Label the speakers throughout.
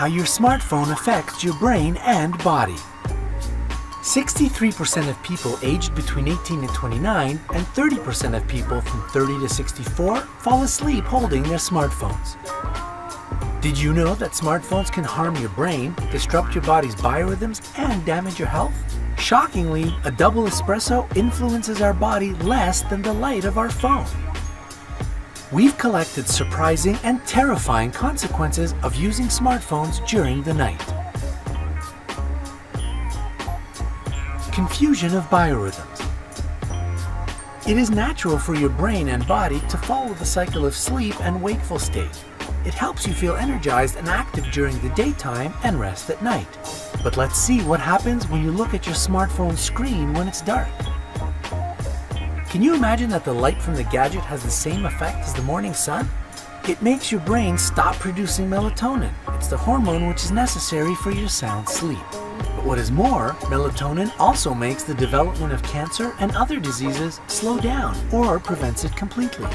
Speaker 1: how your smartphone affects your brain and body. 63% of people aged between 18 and 29 and 30% of people from 30 to 64 fall asleep holding their smartphones. Did you know that smartphones can harm your brain, disrupt your body's biorhythms, and damage your health? Shockingly, a double espresso influences our body less than the light of our phone. We've collected surprising and terrifying consequences of using smartphones during the night. Confusion of biorhythms. It is natural for your brain and body to follow the cycle of sleep and wakeful state. It helps you feel energized and active during the daytime and rest at night. But let's see what happens when you look at your smartphone screen when it's dark. Can you imagine that the light from the gadget has the same effect as the morning sun? It makes your brain stop producing melatonin. It's the hormone which is necessary for your sound sleep. But what is more, melatonin also makes the development of cancer and other diseases slow down or prevents it completely.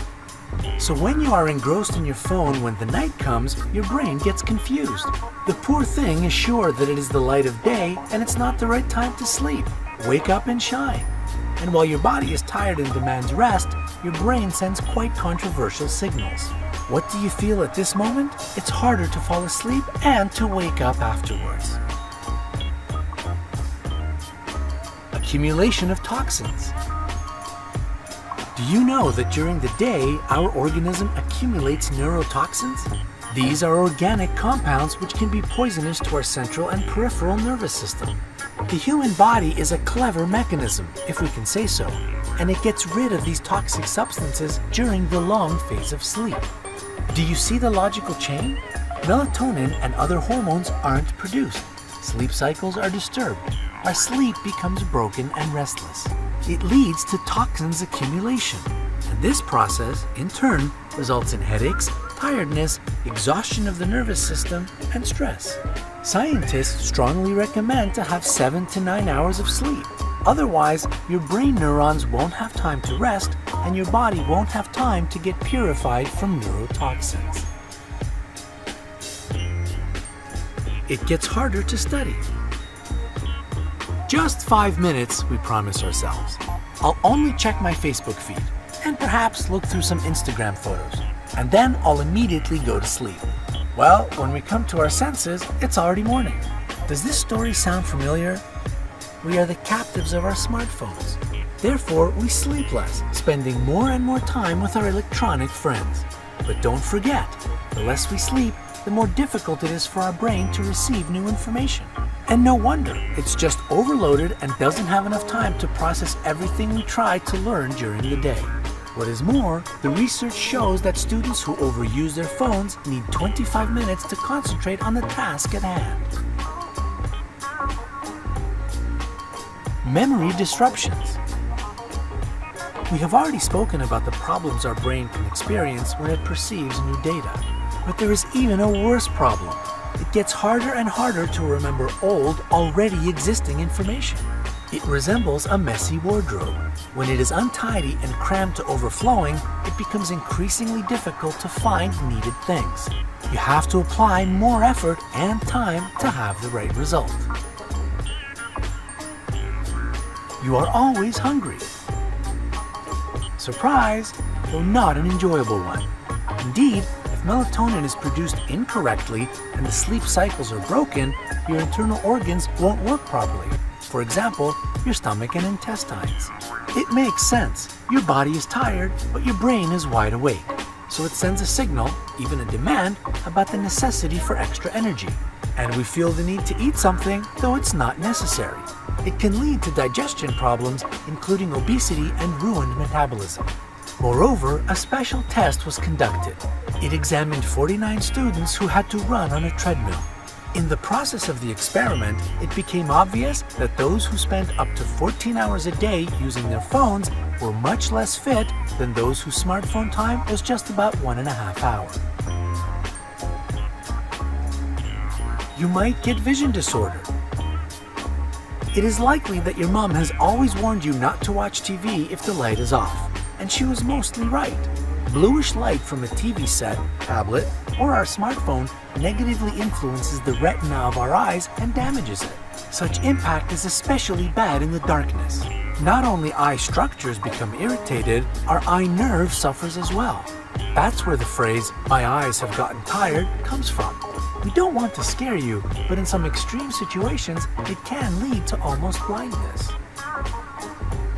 Speaker 1: So when you are engrossed in your phone when the night comes, your brain gets confused. The poor thing is sure that it is the light of day and it's not the right time to sleep. Wake up and shine. And while your body is tired and demands rest, your brain sends quite controversial signals. What do you feel at this moment? It's harder to fall asleep and to wake up afterwards. Accumulation of toxins. Do you know that during the day, our organism accumulates neurotoxins? These are organic compounds which can be poisonous to our central and peripheral nervous system. The human body is a clever mechanism, if we can say so, and it gets rid of these toxic substances during the long phase of sleep. Do you see the logical chain? Melatonin and other hormones aren't produced. Sleep cycles are disturbed. Our sleep becomes broken and restless. It leads to toxins accumulation. And this process, in turn, results in headaches, tiredness, exhaustion of the nervous system, and stress. Scientists strongly recommend to have 7 to 9 hours of sleep. Otherwise, your brain neurons won't have time to rest and your body won't have time to get purified from neurotoxins. It gets harder to study. Just 5 minutes, we promise ourselves. I'll only check my Facebook feed and perhaps look through some Instagram photos, and then I'll immediately go to sleep. Well, when we come to our senses, it's already morning. Does this story sound familiar? We are the captives of our smartphones. Therefore, we sleep less, spending more and more time with our electronic friends. But don't forget, the less we sleep, the more difficult it is for our brain to receive new information. And no wonder, it's just overloaded and doesn't have enough time to process everything we try to learn during the day. What is more, the research shows that students who overuse their phones need 25 minutes to concentrate on the task at hand. Memory disruptions. We have already spoken about the problems our brain can experience when it perceives new data. But there is even a worse problem. It gets harder and harder to remember old, already existing information. It resembles a messy wardrobe. When it is untidy and crammed to overflowing, it becomes increasingly difficult to find needed things. You have to apply more effort and time to have the right result. You are always hungry. Surprise, though not an enjoyable one. Indeed, if melatonin is produced incorrectly and the sleep cycles are broken, your internal organs won't work properly. For example, your stomach and intestines. It makes sense. Your body is tired, but your brain is wide awake. So it sends a signal, even a demand, about the necessity for extra energy. And we feel the need to eat something, though it's not necessary. It can lead to digestion problems, including obesity and ruined metabolism. Moreover, a special test was conducted. It examined 49 students who had to run on a treadmill. In the process of the experiment, it became obvious that those who spent up to 14 hours a day using their phones were much less fit than those whose smartphone time was just about 1.5 hours. You might get vision disorder. It is likely that your mom has always warned you not to watch TV if the light is off, and she was mostly right. Bluish light from a TV set, tablet, or our smartphone negatively influences the retina of our eyes and damages it. Such impact is especially bad in the darkness. Not only eye structures become irritated, our eye nerve suffers as well. That's where the phrase, "my eyes have gotten tired," comes from. We don't want to scare you, but in some extreme situations, it can lead to almost blindness.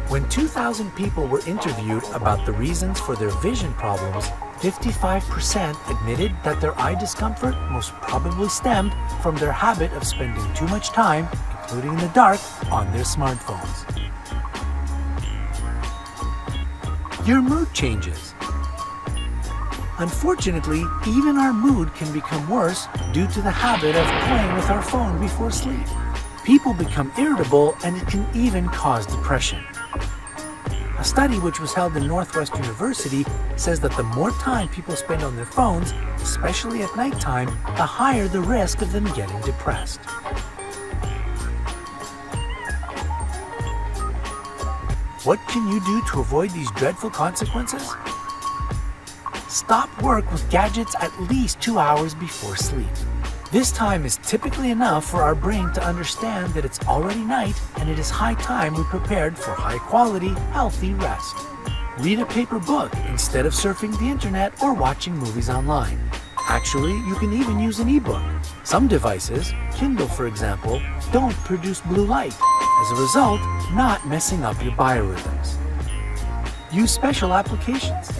Speaker 1: When 2,000 people were interviewed about the reasons for their vision problems, 55% admitted that their eye discomfort most probably stemmed from their habit of spending too much time, including in the dark, on their smartphones. Your mood changes. Unfortunately, even our mood can become worse due to the habit of playing with our phone before sleep. People become irritable, and it can even cause depression. A study which was held in Northwest University says that the more time people spend on their phones, especially at nighttime, the higher the risk of them getting depressed. What can you do to avoid these dreadful consequences? Stop work with gadgets at least 2 hours before sleep. This time is typically enough for our brain to understand that it's already night and it is high time we prepared for high-quality, healthy rest. Read a paper book instead of surfing the internet or watching movies online. Actually, you can even use an ebook. Some devices, Kindle for example, don't produce blue light, as a result, not messing up your biorhythms. Use special applications.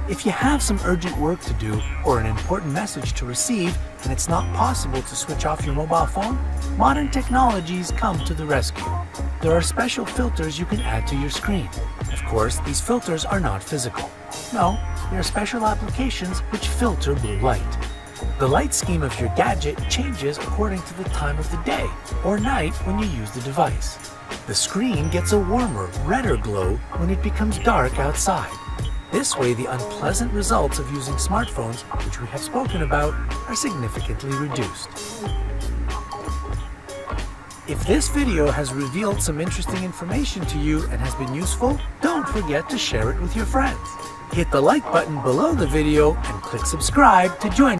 Speaker 1: If you have some urgent work to do or an important message to receive and it's not possible to switch off your mobile phone, modern technologies come to the rescue. There are special filters you can add to your screen. Of course, these filters are not physical. No, they are special applications which filter blue light. The light scheme of your gadget changes according to the time of the day or night when you use the device. The screen gets a warmer, redder glow when it becomes dark outside. This way, the unpleasant results of using smartphones, which we have spoken about, are significantly reduced. If this video has revealed some interesting information to you and has been useful, don't forget to share it with your friends. Hit the like button below the video and click subscribe to join